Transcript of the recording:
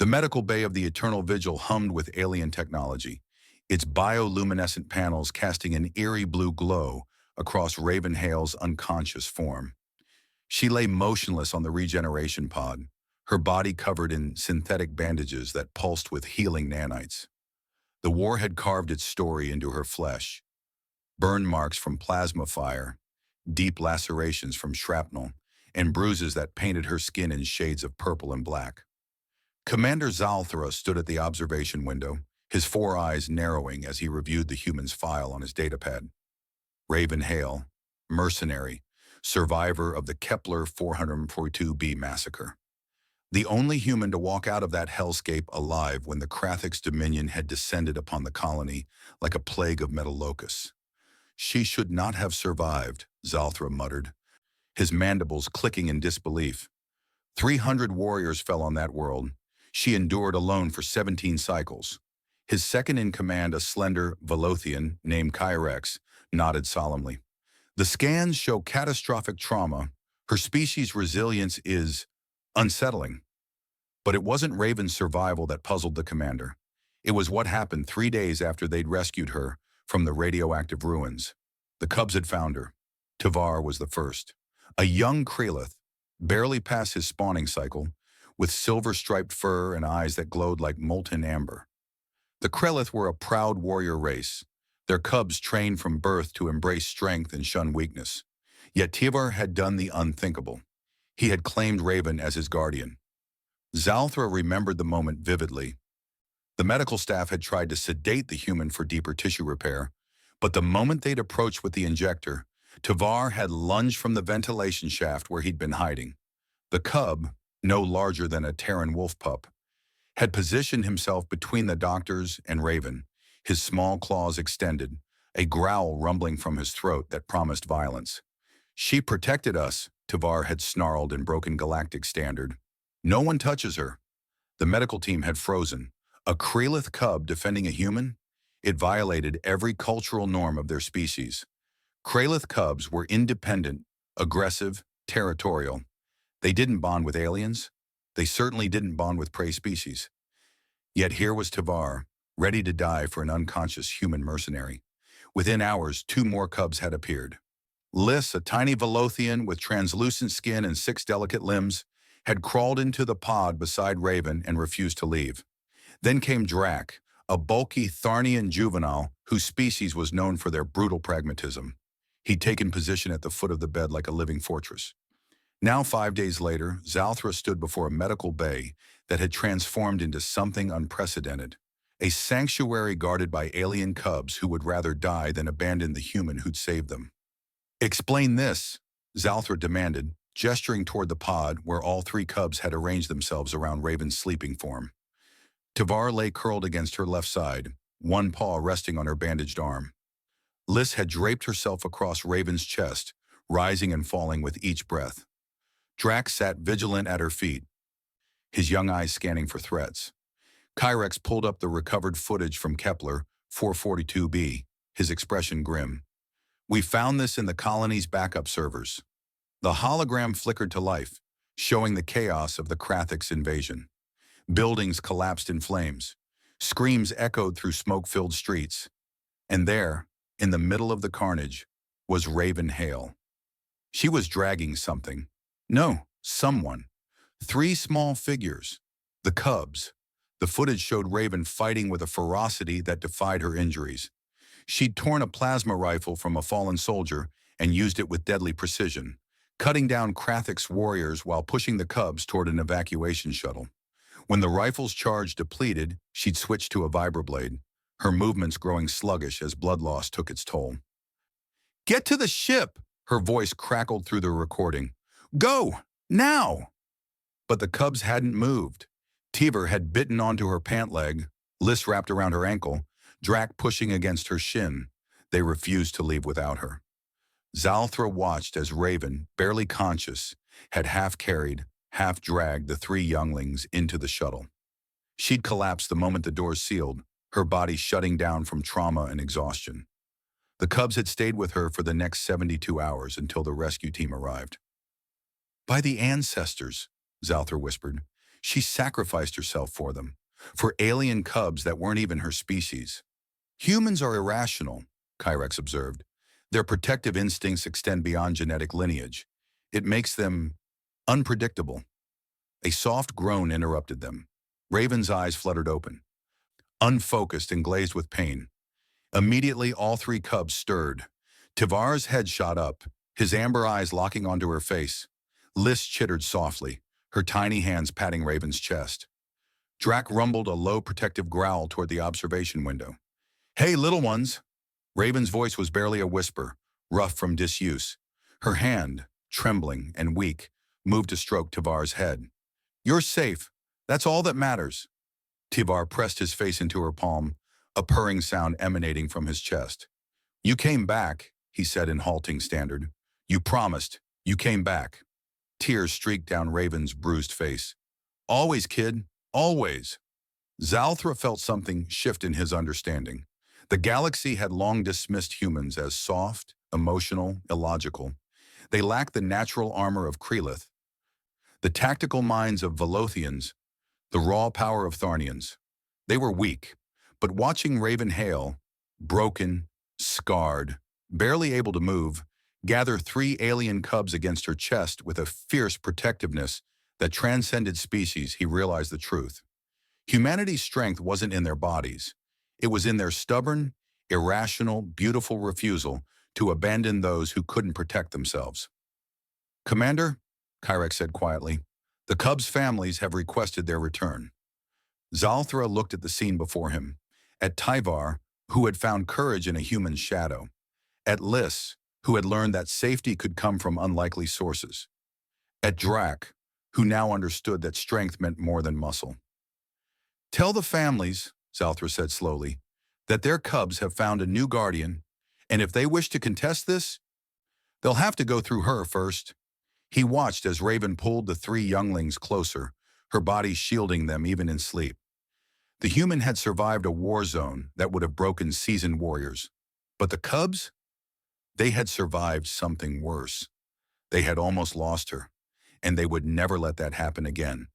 The medical bay of the Eternal Vigil hummed with alien technology, its bioluminescent panels casting an eerie blue glow across Ravenhale's unconscious form. She lay motionless on the regeneration pod, her body covered in synthetic bandages that pulsed with healing nanites. The war had carved its story into her flesh. Burn marks from plasma fire, deep lacerations from shrapnel, and bruises that painted her skin in shades of purple and black. Commander Zalthra stood at the observation window, his four eyes narrowing as he reviewed the human's file on his datapad. Raven Hale, mercenary, survivor of the Kepler 442b massacre. The only human to walk out of that hellscape alive when the Krathix Dominion had descended upon the colony like a plague of metal locusts. She should not have survived, Zalthra muttered, his mandibles clicking in disbelief. 300 warriors fell on that world. She endured alone for 17 cycles. His second-in-command, a slender Velothian named Kyrex, nodded solemnly. The scans show catastrophic trauma. Her species' resilience is unsettling. But it wasn't Raven's survival that puzzled the commander. It was what happened 3 days after they'd rescued her from the radioactive ruins. The Cubs had found her. Tavar was the first. A young Krelith, barely past his spawning cycle, with silver-striped fur and eyes that glowed like molten amber. The Krelith were a proud warrior race, their cubs trained from birth to embrace strength and shun weakness. Yet Tavar had done the unthinkable. He had claimed Raven as his guardian. Zalthra remembered the moment vividly. The medical staff had tried to sedate the human for deeper tissue repair, but the moment they'd approached with the injector, Tavar had lunged from the ventilation shaft where he'd been hiding. The cub, no larger than a Terran wolf pup, had positioned himself between the doctors and Raven, his small claws extended, a growl rumbling from his throat that promised violence. She protected us, Tavar had snarled in broken galactic standard. No one touches her. The medical team had frozen. A Krelith cub defending a human? It violated every cultural norm of their species. Krelith cubs were independent, aggressive, territorial. They didn't bond with aliens. They certainly didn't bond with prey species. Yet here was Tavar, ready to die for an unconscious human mercenary. Within hours, 2 more cubs had appeared. Lys, a tiny Velothian with translucent skin and 6 delicate limbs, had crawled into the pod beside Raven and refused to leave. Then came Drac, a bulky Tharnian juvenile whose species was known for their brutal pragmatism. He'd taken position at the foot of the bed like a living fortress. Now, 5 days later, Zalthra stood before a medical bay that had transformed into something unprecedented. A sanctuary guarded by alien cubs who would rather die than abandon the human who'd saved them. "Explain this," Zalthra demanded, gesturing toward the pod where all 3 cubs had arranged themselves around Raven's sleeping form. Tavar lay curled against her left side, one paw resting on her bandaged arm. Lys had draped herself across Raven's chest, rising and falling with each breath. Drac sat vigilant at her feet, his young eyes scanning for threats. Kyrex pulled up the recovered footage from Kepler 442b, his expression grim. "We found this in the colony's backup servers." The hologram flickered to life, showing the chaos of the Krathix invasion. Buildings collapsed in flames. Screams echoed through smoke-filled streets. And there, in the middle of the carnage, was Raven Hale. She was dragging something. No, someone. 3 small figures. The cubs. The footage showed Raven fighting with a ferocity that defied her injuries. She'd torn a plasma rifle from a fallen soldier and used it with deadly precision, cutting down Krathix warriors while pushing the cubs toward an evacuation shuttle. When the rifle's charge depleted, she'd switch to a vibroblade, her movements growing sluggish as blood loss took its toll. "Get to the ship!" her voice crackled through the recording. "Go! Now!" But the cubs hadn't moved. Tavar had bitten onto her pant leg, Lys wrapped around her ankle, Drac pushing against her shin. They refused to leave without her. Zalthra watched as Raven, barely conscious, had half-carried, half-dragged the 3 younglings into the shuttle. She'd collapsed the moment the doors sealed, her body shutting down from trauma and exhaustion. The cubs had stayed with her for the next 72 hours until the rescue team arrived. "By the ancestors," Zalthra whispered, She sacrificed herself for them, for alien cubs that weren't even her species. Humans are irrational, Kyrex observed. Their protective instincts extend beyond genetic lineage. It makes them unpredictable. A soft groan interrupted them. Raven's eyes fluttered open, unfocused and glazed with pain. Immediately, all three cubs stirred. Tivar's head shot up, his amber eyes locking onto her face. Liz chittered softly, her tiny hands patting Raven's chest. Drac rumbled a low protective growl toward the observation window. "Hey, little ones!" Raven's voice was barely a whisper, rough from disuse. Her hand, trembling and weak, moved to stroke Tivar's head. "You're safe. That's all that matters." Tivar pressed his face into her palm, a purring sound emanating from his chest. "You came back," he said in halting standard. "You promised. You came back." Tears streaked down Raven's bruised face. "Always, kid. Always." Zalthra felt something shift in his understanding. The galaxy had long dismissed humans as soft, emotional, illogical. They lacked the natural armor of Krelith, the tactical minds of Velothians, the raw power of Tharnians. They were weak, but watching Raven Hale, broken, scarred, barely able to move, gather three alien cubs against her chest with a fierce protectiveness that transcended species, he realized the truth. Humanity's strength wasn't in their bodies. It was in their stubborn, irrational, beautiful refusal to abandon those who couldn't protect themselves. "Commander," Kyrex said quietly, "the Cubs' families have requested their return." Zalthra looked at the scene before him, at Tyvar, who had found courage in a human's shadow, at Liz, who had learned that safety could come from unlikely sources, at Drac, who now understood that strength meant more than muscle. "Tell the families," Zalthra said slowly, "that their cubs have found a new guardian, and if they wish to contest this, they'll have to go through her first." He watched as Raven pulled the three younglings closer, her body shielding them even in sleep. The human had survived a war zone that would have broken seasoned warriors. But the cubs? They had survived something worse. They had almost lost her, and they would never let that happen again.